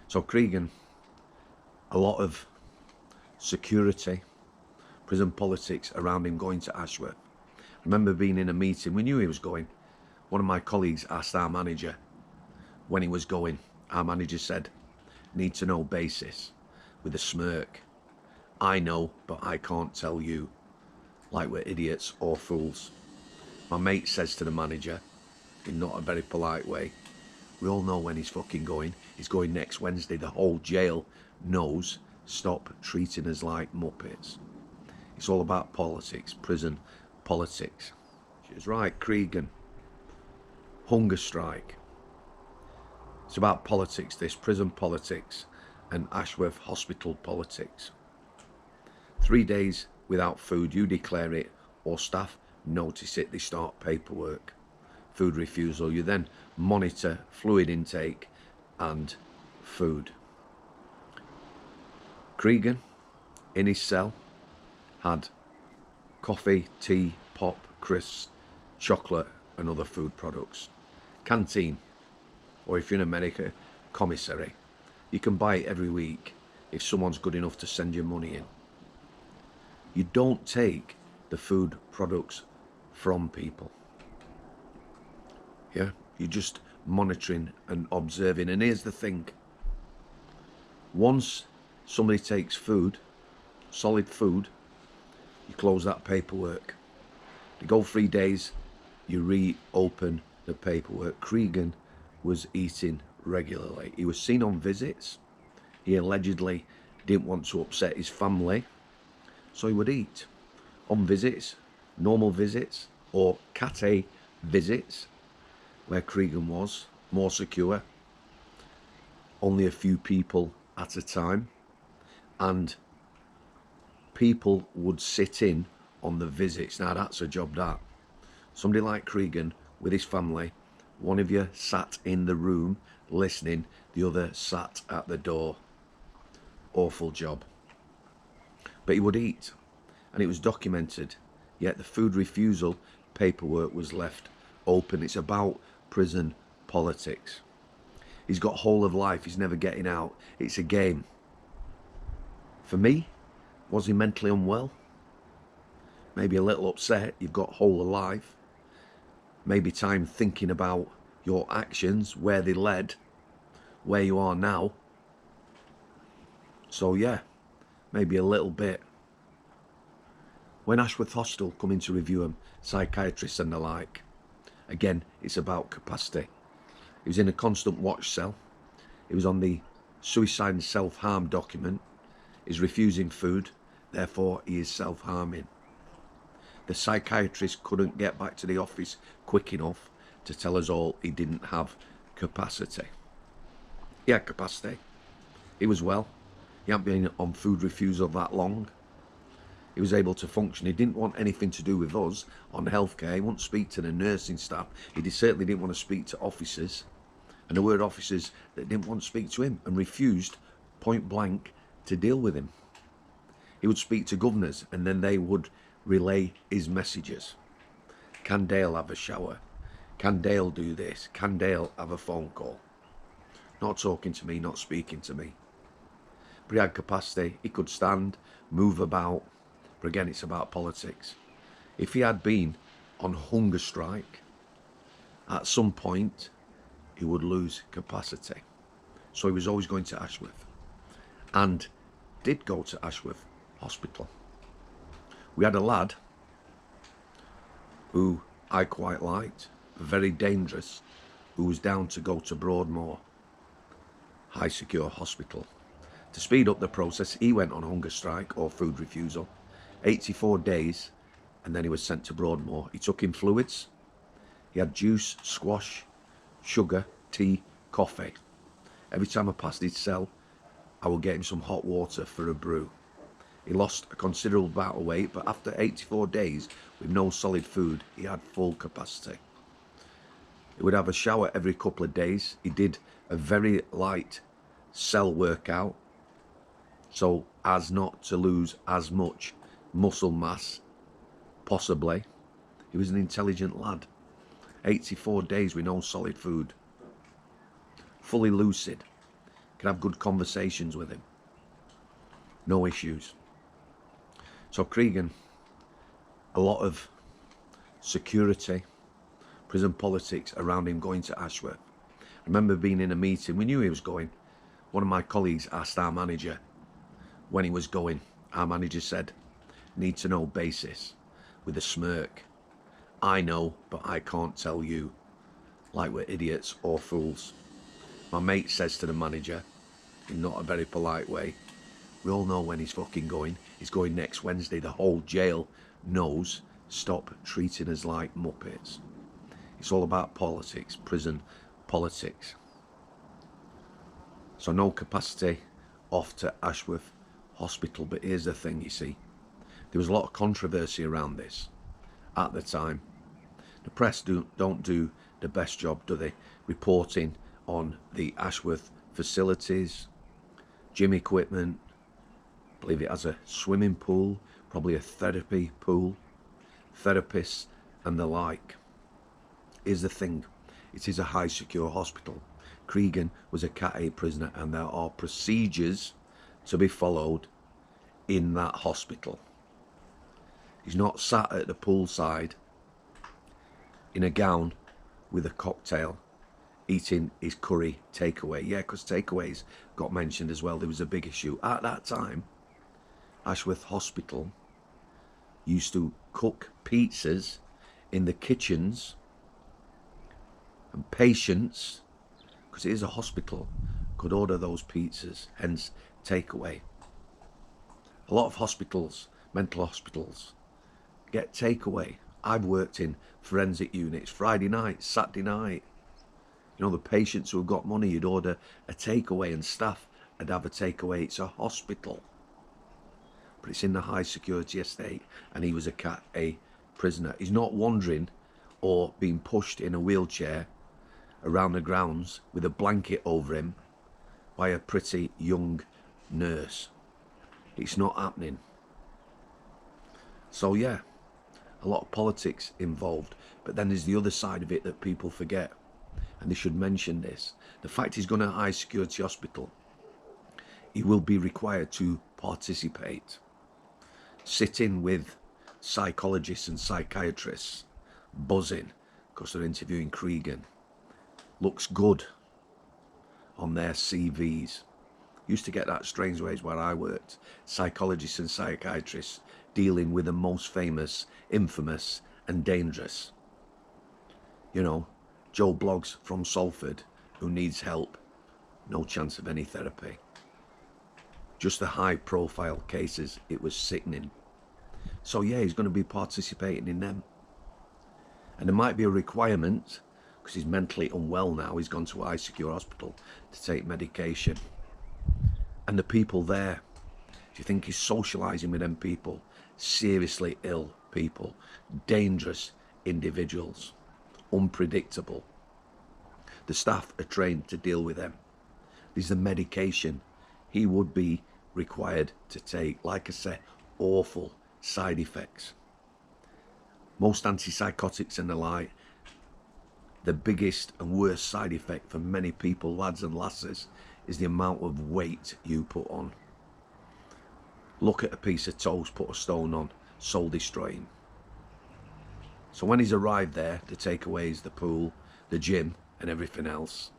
So Cregan, a lot of security, prison politics around him going to Ashworth. I remember being in a meeting, we knew he was going. One of my colleagues asked our manager when he was going. Our manager said, need to know basis, with a smirk. I know, but I can't tell you, like we're idiots or fools. My mate says to the manager, in not a very polite way, we all know when he's fucking going. He's going next Wednesday. The whole jail knows. Stop treating us like muppets. It's all about politics, prison politics. She was right, Cregan. Hunger strike. It's about politics, this prison politics and Ashworth hospital politics. 3 days without food, you declare it, or staff notice it, they start paperwork. Food refusal, you then monitor fluid intake and food. Cregan, in his cell, had coffee, tea, pop, crisps, chocolate and other food products. Canteen, or if you're in America, commissary. You can buy it every week if someone's good enough to send you money in. You don't take the food products from people. Yeah, you're just monitoring and observing. And here's the thing. Once somebody takes food, solid food, you close that paperwork. You go 3 days, you reopen the paperwork. Cregan was eating regularly. He was seen on visits. He allegedly didn't want to upset his family, so he would eat on visits, normal visits, or cat visits, where Cregan was more secure, only a few people at a time, and people would sit in on the visits. Now that's a job, that. Somebody like Cregan with his family, one of you sat in the room listening, the other sat at the door. Awful job. But he would eat, and it was documented, yet the food refusal paperwork was left open. It's about prison politics. He's got whole of life, he's never getting out. It's a game. For me, was he mentally unwell? Maybe a little upset. You've got whole of life. Maybe time thinking about your actions, where they led, where you are now. So yeah, maybe a little bit. When Ashworth Hostel come in to review him, psychiatrists and the like, again, it's about capacity. He was in a constant watch cell. He was on the suicide and self-harm document. He's refusing food, therefore he is self-harming. The psychiatrist couldn't get back to the office quick enough to tell us all he didn't have capacity. He had capacity. He was well. He hadn't been on food refusal that long. He was able to function. He didn't want anything to do with us on healthcare. He wouldn't speak to the nursing staff. He certainly didn't want to speak to officers. And there were officers that didn't want to speak to him and refused point blank to deal with him. He would speak to governors and then they would relay his messages. Can Dale have a shower? Can Dale do this? Can Dale have a phone call? Not talking to me, not speaking to me. But he had capacity. He could stand, move about. But again, it's about politics. If he had been on hunger strike, at some point, he would lose capacity. So he was always going to Ashworth. And did go to Ashworth Hospital. We had a lad who I quite liked, very dangerous, who was down to go to Broadmoor High Secure Hospital. To speed up the process, he went on hunger strike or food refusal, 84 days, and then he was sent to Broadmoor. He took in fluids. He had juice, squash, sugar, tea, coffee. Every time I passed his cell, I would get him some hot water for a brew. He lost a considerable amount of weight, but after 84 days with no solid food, he had full capacity. He would have a shower every couple of days. He did a very light cell workout, so as not to lose as much muscle mass, possibly. He was an intelligent lad. 84 days with no solid food. Fully lucid. can have good conversations with him. No issues. So Cregan, a lot of security, prison politics around him going to Ashworth. I remember being in a meeting, we knew he was going. One of my colleagues asked our manager when he was going. Our manager said, need to know basis, with a smirk. I know, but I can't tell you, like we're idiots or fools. My mate says to the manager, in not a very polite way, we all know when he's fucking going. He's going next Wednesday. The whole jail knows. Stop treating us like muppets. It's all about politics, prison politics. So no capacity, off to Ashworth Hospital. But here's the thing, you see. There was a lot of controversy around this at the time. The press don't do the best job, do they? Reporting on the Ashworth facilities, gym equipment. I believe it has a swimming pool, probably a therapy pool, therapists and the like. Here's the thing, it is a high secure hospital. Cregan was a Cat A prisoner and there are procedures to be followed in that hospital. He's not sat at the poolside in a gown with a cocktail eating his curry takeaway. Yeah, because takeaways got mentioned as well. There was a big issue at that time. Ashworth Hospital used to cook pizzas in the kitchens, and patients, because it is a hospital, could order those pizzas, hence takeaway. A lot of hospitals, mental hospitals, get takeaway. I've worked in forensic units, Friday night, Saturday night. You know, the patients who have got money, you'd order a takeaway and staff would have a takeaway. It's a hospital. But it's in the high security estate and he was a Cat A prisoner. He's not wandering or being pushed in a wheelchair around the grounds with a blanket over him by a pretty young nurse. It's not happening. So yeah, a lot of politics involved, but then there's the other side of it that people forget, and they should mention this. The fact he's going to a high security hospital, he will be required to participate, sit in with psychologists and psychiatrists, buzzing because they're interviewing Cregan. Looks good on their CVs. Used to get that Strangeways where I worked. Psychologists and psychiatrists dealing with the most famous, infamous and dangerous. You know, Joe Bloggs from Salford who needs help. No chance of any therapy. Just the high profile cases, it was sickening. So yeah, he's going to be participating in them. And there might be a requirement, because he's mentally unwell now, he's gone to a high secure hospital to take medication. And the people there, do you think he's socialising with them people? Seriously ill people, dangerous individuals, unpredictable. The staff are trained to deal with them. There's the medication he would be required to take. Like I said, awful side effects. Most antipsychotics and the like, the biggest and worst side effect for many people, lads and lasses, is the amount of weight you put on. Look at a piece of toast, put a stone on, soul destroying. So when he's arrived there, the takeaways, the pool, the gym and everything else,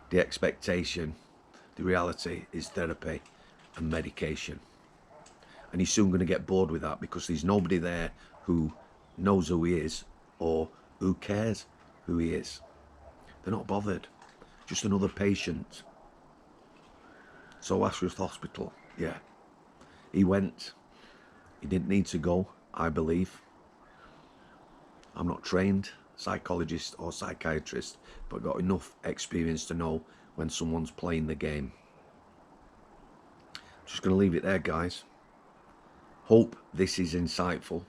the expectation, the reality is therapy and medication. And he's soon going to get bored with that because there's nobody there who knows who he is or who cares who he is. They're not bothered. Just another patient. So Ashworth Hospital, yeah. He went. He didn't need to go, I believe. I'm not trained psychologist or psychiatrist, but got enough experience to know when someone's playing the game. I'm just going to leave it there, guys. Hope this is insightful.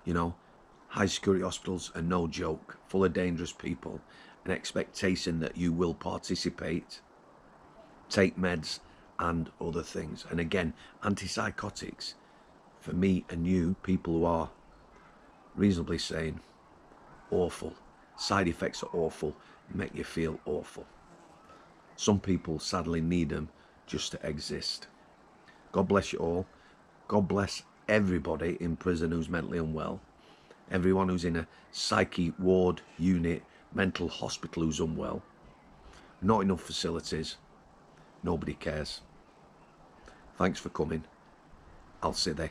You know, high security hospitals are no joke, full of dangerous people, an expectation that you will participate, take meds and other things. And again, antipsychotics, for me and you, people who are reasonably sane, awful. Side effects are awful, make you feel awful. Some people sadly need them just to exist. God bless you all. God bless everybody in prison who's mentally unwell. Everyone who's in a psyche ward, unit, mental hospital who's unwell. Not enough facilities. Nobody cares. Thanks for coming. I'll sit there.